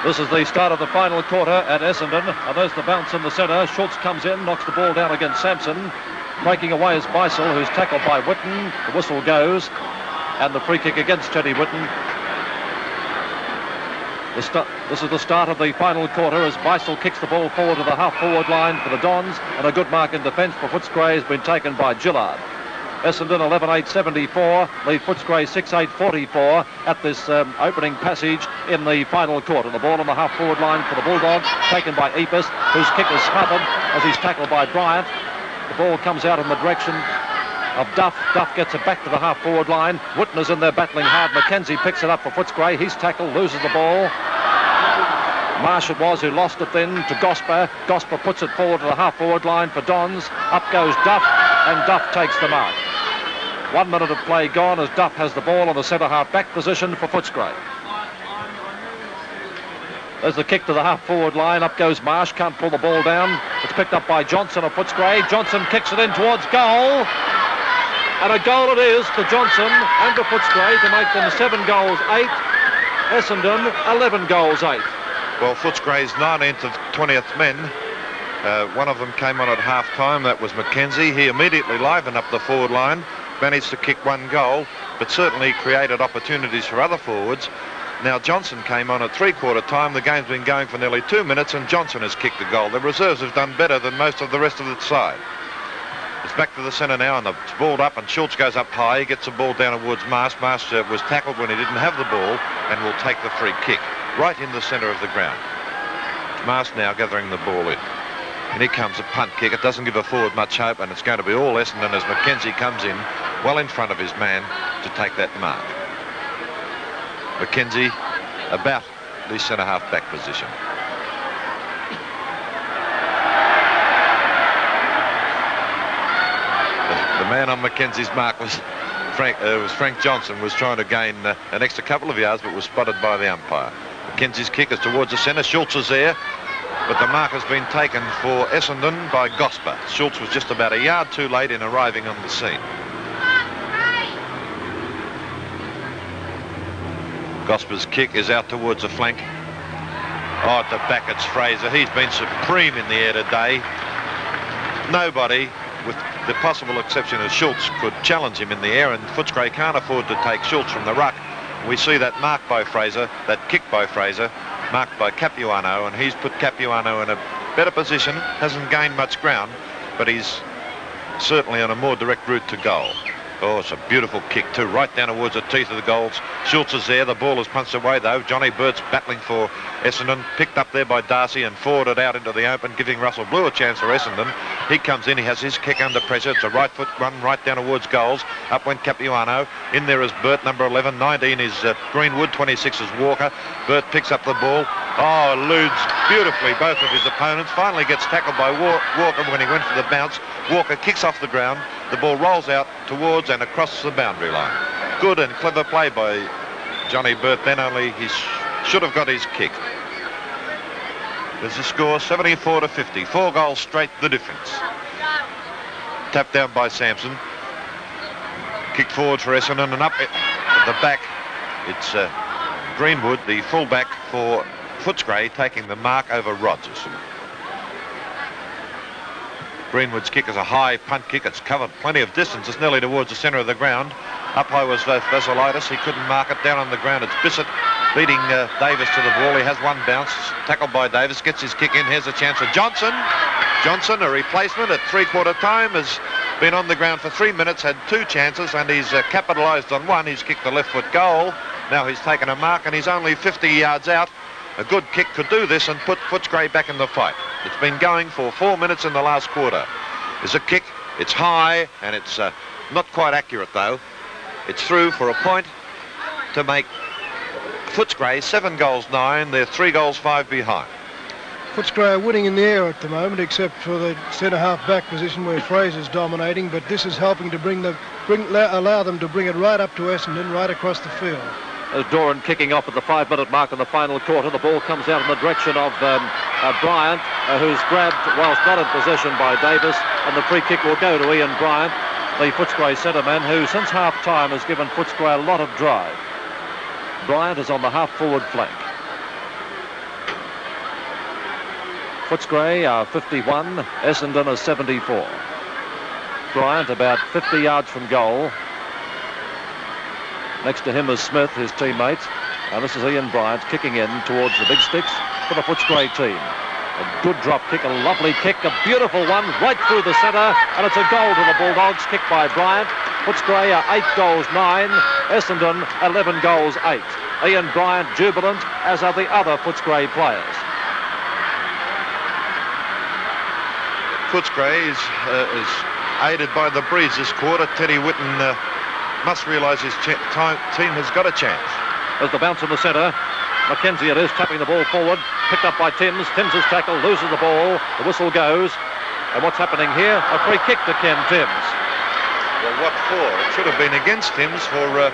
This is the start of the final quarter at Essendon, and there's the bounce in the centre. Schultz comes in, knocks the ball down against Sampson. Breaking away is Beisel, who's tackled by Whitten. The whistle goes, and the free kick against Teddy Whitten. This is the start of the final quarter as Beisel kicks the ball forward to the half-forward line for the Dons, and a good mark in defence for Footscray has been taken by Gillard. Essendon 11-8-74, lead Footscray 6-8-44 at this opening passage in the final quarter. The ball on the half-forward line for the Bulldogs, taken by Epis, whose kick is smothered as he's tackled by Bryant. The ball comes out in the direction of Duff. Duff gets it back to the half-forward line. Whitten is in there battling hard. Mackenzie picks it up for Footscray. He's tackled, loses the ball. Marsh it was who lost it then to Gosper. Gosper puts it forward to the half-forward line for Dons. Up goes Duff, and Duff takes the mark. 1 minute of play gone as Duff has the ball on the centre-half back position for Footscray. There's the kick to the half-forward line. Up goes Marsh, can't pull the ball down. It's picked up by Johnson of Footscray. Johnson kicks it in towards goal. And a goal it is to Johnson and to Footscray to make them 7 goals 8. Essendon 11 goals 8. Well, Footscray's 19th of 20th men. One of them came on at half-time. That was Mackenzie. He immediately livened up the forward line, managed to kick 1 goal, but certainly created opportunities for other forwards. Now Johnson came on at three-quarter time. The game's been going for nearly 2 minutes, and Johnson has kicked a goal. The reserves have done better than most of the rest of the side. It's back to the centre now, and it's balled up, and Schultz goes up high. He gets the ball down towards Marsh. Marsh was tackled when he didn't have the ball, and will take the free kick right in the centre of the ground. Marsh now gathering the ball in. And here comes a punt kick. It doesn't give a forward much hope, and it's going to be all Essendon as Mackenzie comes in well in front of his man to take that mark. Mackenzie about the centre-half back position. The man on Mackenzie's mark was Frank Johnson, was trying to gain an extra couple of yards, but was spotted by the umpire. Mackenzie's kick is towards the centre. Schultz is there, but the mark has been taken for Essendon by Gosper. Schultz was just about a yard too late in arriving on the scene. Gosper's kick is out towards the flank. Oh, at the back it's Fraser. He's been supreme in the air today. Nobody, with the possible exception of Schultz, could challenge him in the air, and Footscray can't afford to take Schultz from the ruck. We see that mark by Fraser, that kick by Fraser, marked by Capuano, and he's put Capuano in a better position. Hasn't gained much ground, but he's certainly on a more direct route to goal. Oh, it's a beautiful kick too, right down towards the teeth of the goals. Schultz is there. The ball is punched away though. Johnny Burt's battling for Essendon, picked up there by Darcy and forwarded out into the open, giving Russell Blue a chance for Essendon. He comes in, he has his kick under pressure. It's a right foot run right down towards goals. Up went Capuano. In there is Burt, number 11. 19 is Greenwood. 26 is Walker. Burt picks up the ball. Oh, eludes beautifully both of his opponents. Finally gets tackled by Walker when he went for the bounce. Walker kicks off the ground. The ball rolls out towards and across the boundary line. Good and clever play by Johnny Burt then, only he should have got his kick. There's a score, 74-50. 4 goals straight, the difference. Tapped down by Sampson. Kick forward for Essendon, and up at the back, it's Greenwood, the fullback for Footscray, taking the mark over Rogers. Greenwood's kick is a high punt kick. It's covered plenty of distance. It's nearly towards the centre of the ground. Up high was Vassilitis. He couldn't mark it. Down on the ground, it's Bissett leading Davis to the ball. He has one bounce. Tackled by Davis. Gets his kick in. Here's a chance for Johnson. Johnson, a replacement at three-quarter time, has been on the ground for 3 minutes, had 2 chances, and he's capitalised on one. He's kicked a left-foot goal. Now he's taken a mark, and he's only 50 yards out. A good kick could do this and put Footscray back in the fight. It's been going for 4 minutes in the last quarter. There's a kick. It's high, and it's not quite accurate, though. It's through for a point to make Footscray 7 goals 9. They're 3 goals 5 behind. Footscray are winning in the air at the moment, except for the centre-half back position where Fraser's dominating, but this is helping to allow them to bring it right up to Essendon, right across the field. As Doran kicking off at the 5-minute mark in the final quarter. The ball comes out in the direction of Bryant, who's grabbed whilst not in possession by Davis, and the free kick will go to Ian Bryant, the Footscray centre-man, who since half-time has given Footscray a lot of drive. Bryant is on the half-forward flank. Footscray are 51, Essendon are 74. Bryant about 50 yards from goal. Next to him is Smith, his teammate. And this is Ian Bryant kicking in towards the big sticks for the Footscray team. A good drop kick, a lovely kick, a beautiful one right through the centre, and it's a goal to the Bulldogs, kicked by Bryant. Footscray are 8 goals 9, Essendon 11 goals 8. Ian Bryant jubilant, as are the other Footscray players. Footscray is aided by the breeze this quarter. Teddy Whitten must realise his team has got a chance. There's the bounce in the centre. Mackenzie it is, tapping the ball forward. Picked up by Timms. Timms' tackle, loses the ball. The whistle goes. And what's happening here? A free kick to Ken Timms. Well, what for? It should have been against Timms for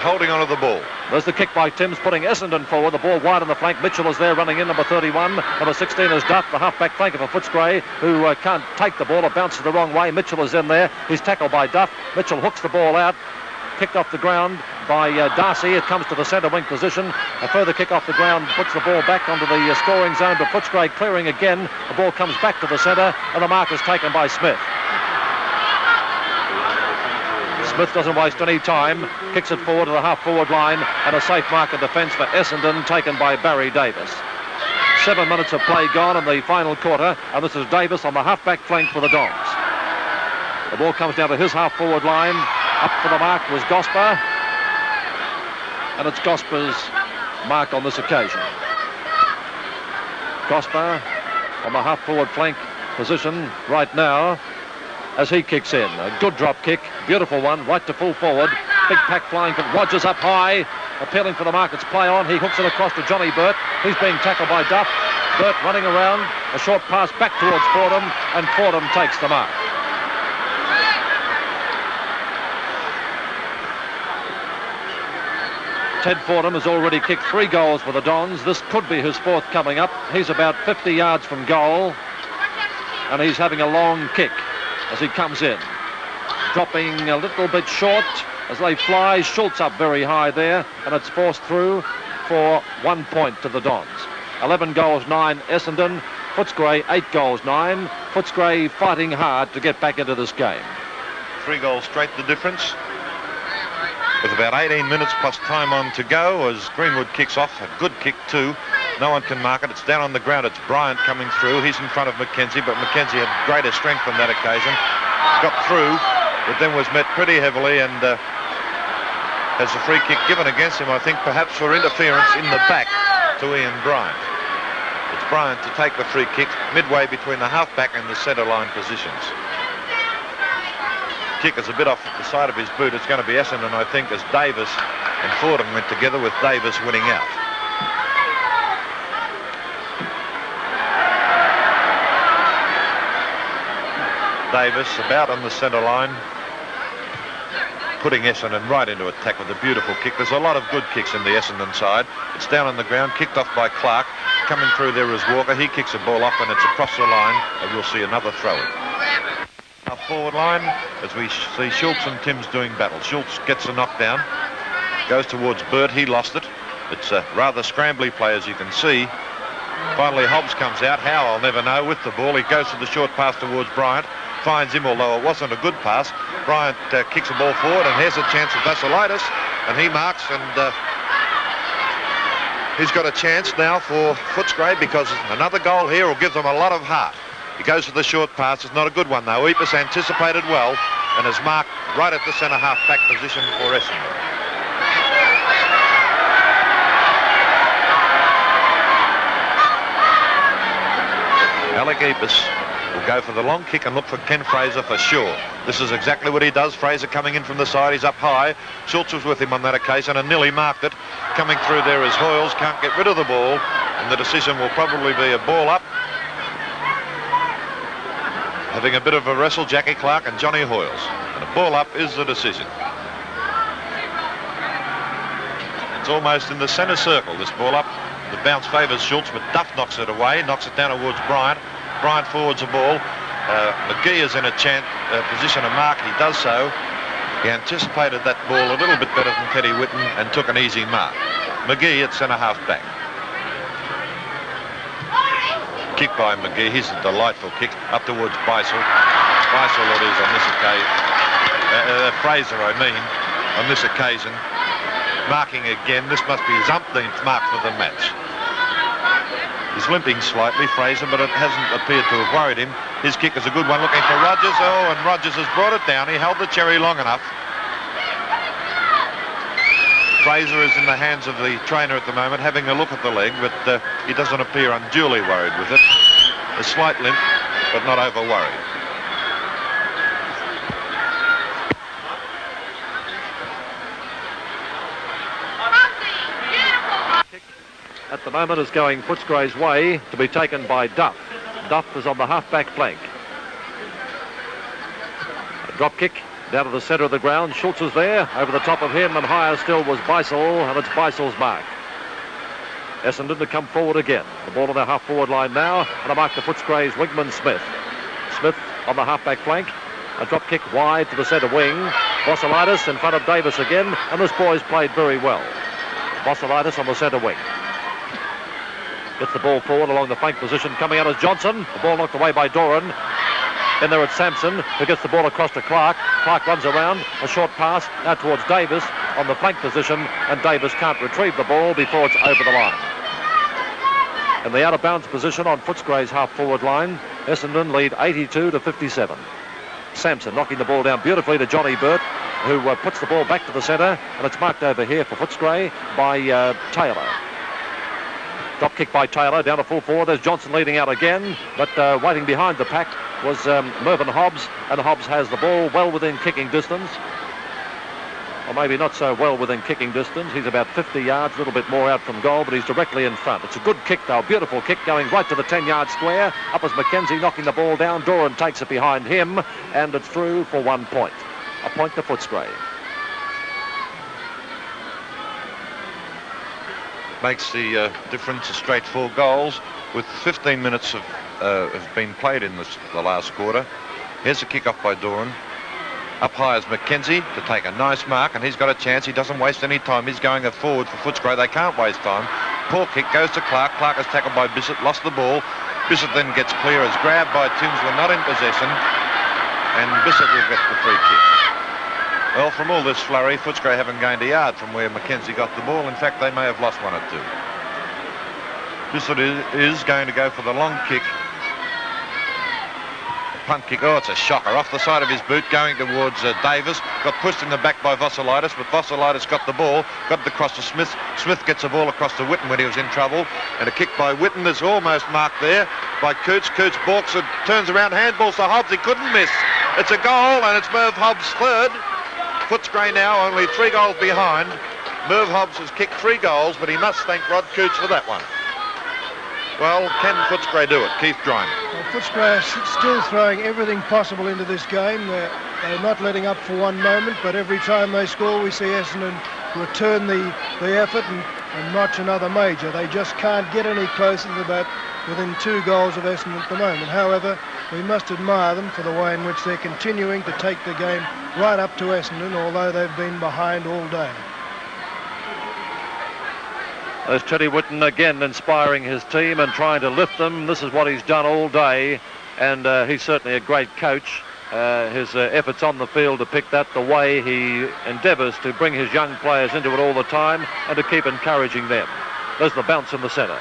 holding onto the ball. There's the kick by Timms, putting Essendon forward. The ball wide on the flank. Mitchell is there running in, number 31. Number 16 is Duff, the half-back flanker for Footscray, who can't take the ball. It bounces the wrong way. Mitchell is in there. He's tackled by Duff. Mitchell hooks the ball out. Kicked off the ground by Darcy. It comes to the centre wing position. A further kick off the ground puts the ball back onto the scoring zone, but Footscray clearing again. The ball comes back to the centre, and the mark is taken by Smith. Smith doesn't waste any time, kicks it forward to the half-forward line, and a safe mark of defence for Essendon, taken by Barry Davis. 7 minutes of play gone in the final quarter, and this is Davis on the half-back flank for the Dons. The ball comes down to his half-forward line. Up for the mark was Gosper, and it's Gosper's mark on this occasion. Gosper on the half-forward flank position right now as he kicks in. A good drop kick, beautiful one, right to full forward. Big pack flying from Rogers up high, appealing for the mark. It's play on. He hooks it across to Johnny Burt. He's being tackled by Duff. Burt running around, a short pass back towards Fordham, and Fordham takes the mark. Ted Fordham has already kicked 3 goals for the Dons. This could be his 4th coming up. He's about 50 yards from goal, and he's having a long kick as he comes in. Dropping a little bit short as they fly. Schultz up very high there, and it's forced through for 1 point to the Dons. 11 goals 9 Essendon. Footscray 8 goals 9. Footscray fighting hard to get back into this game. 3 goals straight the difference. With about 18 minutes plus time on to go as Greenwood kicks off. A good kick too. No one can mark it. It's down on the ground. It's Bryant coming through. He's in front of Mackenzie, but Mackenzie had greater strength on that occasion. Got through, but then was met pretty heavily and has a free kick given against him, I think, perhaps for interference in the back to Ian Bryant. It's Bryant to take the free kick midway between the half-back and the centre line positions. Kick is a bit off the side of his boot. It's going to be Essendon, I think, as Davis and Fordham went together, with Davis winning out. Davis about on the centre line, putting Essendon right into attack with a beautiful kick. There's a lot of good kicks in the Essendon side. It's down on the ground, kicked off by Clark. Coming through there is Walker. He kicks the ball off and it's across the line, and we'll see another throw-in. Forward line as we see Schultz and Timms doing battle. Schultz gets a knockdown, goes towards Burt. He lost it. It's a rather scrambly play, as you can see. Finally Hobbs comes out. How, I'll never know, with the ball. He goes to the short pass towards Bryant, finds him, although it wasn't a good pass. Bryant kicks the ball forward, and here's a chance of Vassilitis, and he marks, and he's got a chance now for Footscray, because another goal here will give them a lot of heart. He goes to the short pass. It's not a good one, though. Epus anticipated well and has marked right at the centre half-back position for Essendon. Alec Epus will go for the long kick and look for Ken Fraser for sure. This is exactly what he does. Fraser coming in from the side. He's up high. Schultz was with him on that occasion and nearly marked it. Coming through there is Hoyles. Can't get rid of the ball, and the decision will probably be a ball up. Having a bit of a wrestle, Jackie Clark and Johnny Hoyles. And a ball up is the decision. It's almost in the centre circle, this ball up. The bounce favours Schultz, but Duff knocks it away, knocks it down towards Bryant. Bryant forwards the ball. McGee is in a position to mark. He does so. He anticipated that ball a little bit better than Teddy Whitten and took an easy mark. McGee at centre half back. kick by McGee. Here's a delightful kick up towards Beisel. Beisel it is on this occasion. Fraser, I mean, on this occasion. Marking again. This must be his umpteenth mark for the match. He's limping slightly, Fraser, but it hasn't appeared to have worried him. His kick is a good one, looking for Rogers. Oh, and Rogers has brought it down. He held the cherry long enough. Fraser is in the hands of the trainer at the moment, having a look at the leg, but he doesn't appear unduly worried with it. A slight limp, but not over worried. At the moment is going Footscray's way, to be taken by Duff. Duff is on the half-back flank. A drop kick down to the centre of the ground. Schultz is there, over the top of him, and higher still was Beisel, and it's Beisel's mark. Essendon to come forward again. The ball on their half-forward line now, and a mark to Footscray's wingman Smith. Smith on the half-back flank. A drop kick wide to the centre wing. Vosselitis in front of Davis again, and this boy's played very well. Vosselitis on the centre wing. Gets the ball forward along the flank position. Coming out is Johnson. The ball knocked away by Doran. Then there it's Sampson, who gets the ball across to Clark. Clark runs around. A short pass now towards Davis on the flank position, and Davis can't retrieve the ball before it's over the line. In the out-of-bounds position on Footscray's half-forward line, Essendon lead 82-57. Sampson knocking the ball down beautifully to Johnny Burt, who puts the ball back to the centre, and it's marked over here for Footscray by Taylor. Drop kick by Taylor, down to full forward. There's Johnson leading out again, but waiting behind the pack was Mervyn Hobbs, and Hobbs has the ball well within kicking distance. Or maybe not so well within kicking distance. He's about 50 yards, a little bit more out from goal, but he's directly in front. It's a good kick, though, beautiful kick going right to the 10-yard square. Up is McKenzie knocking the ball down. Doran takes it behind him, and it's through for 1 point. A point to Footscray. Makes the difference a straight 4 goals with 15 minutes have been played in the last quarter. Here's a kick off by Doran. Up high is McKenzie to take a nice mark, and he's got a chance. He doesn't waste any time. He's going forward for Footscray. They can't waste time. Poor kick goes to Clark. Clark is tackled by Bissett, lost the ball. Bissett then gets clear, is grabbed by Timsler, not in possession, and Bissett will get the free kick. Well, from all this flurry, Footscray haven't gained a yard from where McKenzie got the ball. In fact, they may have lost 1 or 2. Bissett is going to go for the long kick. Punt kick. Oh, it's a shocker. Off the side of his boot, going towards Davis. Got pushed in the back by Vosselitis, but Vosselitis got the ball, got it across to Smith. Smith gets the ball across to Witten when he was in trouble. And a kick by Witten is almost marked there by Coots. Coots balks it, turns around, handballs to Hobbs. He couldn't miss. It's a goal, and it's Merv Hobbs' third. Footscray now only 3 goals behind. Merv Hobbs has kicked 3 goals, but he must thank Rod Coots for that one. Well, can Footscray do it? Keith Dryman. Well, Footscray are still throwing everything possible into this game. They're not letting up for one moment, but every time they score, we see Essendon return the effort and notch another major. They just can't get any closer to about within 2 goals of Essendon at the moment. However, we must admire them for the way in which they're continuing to take the game right up to Essendon, although they've been behind all day. There's Teddy Witten again inspiring his team and trying to lift them. This is what he's done all day, and he's certainly a great coach. His efforts on the field depict that, the way he endeavours to bring his young players into it all the time and to keep encouraging them. There's the bounce in the centre.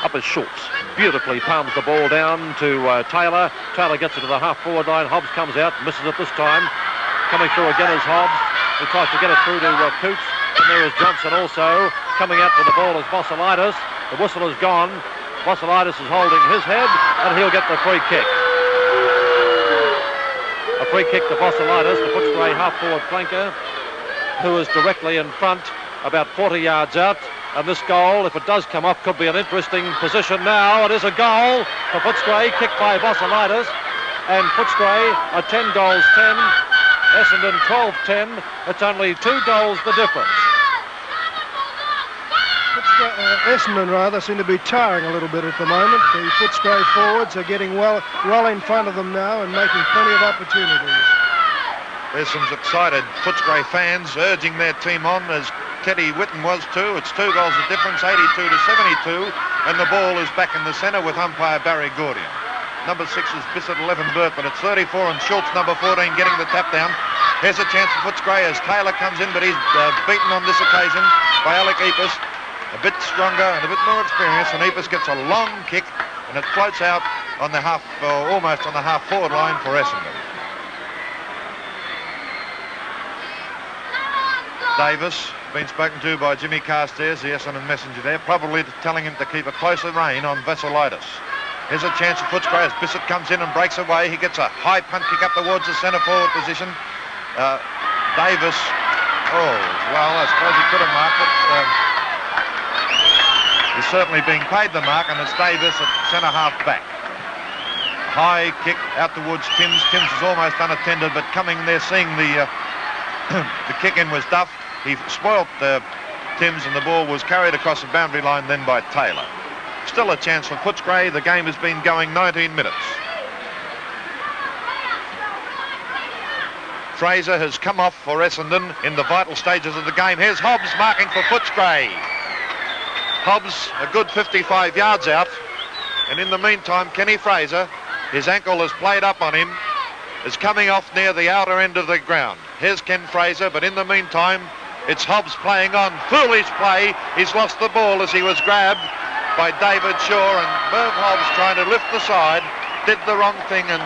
Up is Schultz. Beautifully palms the ball down to Taylor. Taylor gets it to the half-forward line. Hobbs comes out, misses it this time. Coming through again is Hobbs. He tries to get it through to Coots. And there is Johnson also. Coming out with the ball is Vosselitis. The whistle is gone. Vosselitis is holding his head, and he'll get the free kick. A free kick to Vosselitis, the Footscray half-forward flanker, who is directly in front, about 40 yards out. And this goal, if it does come off, could be an interesting position now. It is a goal for Footscray, kicked by Vosselitis. And Footscray are 10 goals 10. Essendon 12-10. It's only 2 goals the difference. Essendon seem to be tiring a little bit at the moment. The Footscray forwards are getting well in front of them now and making plenty of opportunities. There's some excited Footscray fans urging their team on as Teddy Whitten was too. It's 2 goals of difference, 82 to 72, and the ball is back in the centre with umpire Barry Gordian. Number 6 is Bissett 11 Burt, but it's 34 and Schultz, number 14, getting the tap down. Here's a chance for Footscray as Taylor comes in, but he's beaten on this occasion by Alec Epus. A bit stronger and a bit more experienced, and Epus gets a long kick, and it floats out on the almost on the half-forward line for Essendon. Davis, been spoken to by Jimmy Carstairs, the Essendon messenger there, probably telling him to keep a closer rein on Vassilitis. Here's a chance for Footscray as Bissett comes in and breaks away. He gets a high punt kick up towards the centre-forward position. Davis, oh, well, I suppose he could have marked it. He's certainly being paid the mark, and it's Davis at centre-half back. High kick out towards Timms. Timms is almost unattended, but coming there, seeing the kick-in was Duff. He spoilt Timms, and the ball was carried across the boundary line then by Taylor. Still a chance for Footscray. The game has been going 19 minutes. Fraser has come off for Essendon in the vital stages of the game. Here's Hobbs marking for Footscray. Hobbs a good 55 yards out. And in the meantime, Kenny Fraser, his ankle has played up on him, is coming off near the outer end of the ground. Here's Ken Fraser, but in the meantime, it's Hobbs playing on. Foolish play. He's lost the ball as he was grabbed by David Shaw, and Merv Hobbs, trying to lift the side, did the wrong thing and